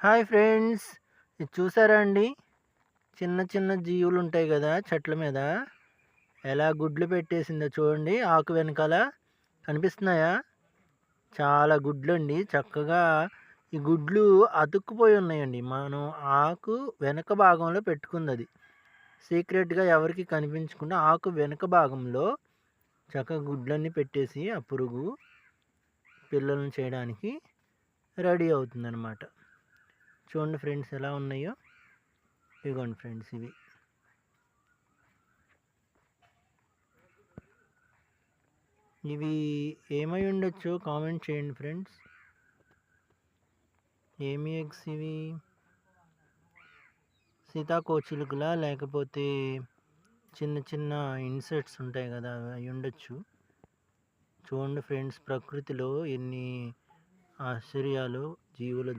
Hi friends! ఇది చూసారా అండి? చిన్న చిన్న జీవులు ఉంటాయి గదా! చెట్ల మీద. ఎలా గుడ్లు పెట్టేసిందో చూడండి ఆకు వెనకాల. కనిపిస్తున్నాయా? చాలా గుడ్లండి. చక్కగా ఈ గుడ్లు అతుక్కుపోయి ఉన్నాయండి. మనం ఆకు వెనక భాగంలో పెట్టుకుందది. సీక్రెట్‌గా ఎవరికీ కనిపించకుండా ఆకు వెనక భాగంలో చక్కగా గుడ్లన్నీ పెట్టేసి ఆ పురుగు పిల్లల్ని చేయడానికి రెడీ అవుతుందనమాట. చూడండి ఫ్రెండ్స్ ఎలా ఉన్నాయో. ఇదిగోండి ఫ్రెండ్స్ ఇవి. ఇవి ఏమై ఉండొచ్చో కామెంట్ చేయండి ఫ్రెండ్స్. ఏమి ఎగ్స్ ఇవి? సీతాకోకచిలుకలా లేకపోతే చిన్న చిన్న ఇన్సెక్ట్స్ ఉంటాయి కదా అవి అయ్యుండొచ్చు. చూడండి ఫ్రెండ్స్ ప్రకృతిలో ఎన్ని ఆశ్చర్యాలు జీవుల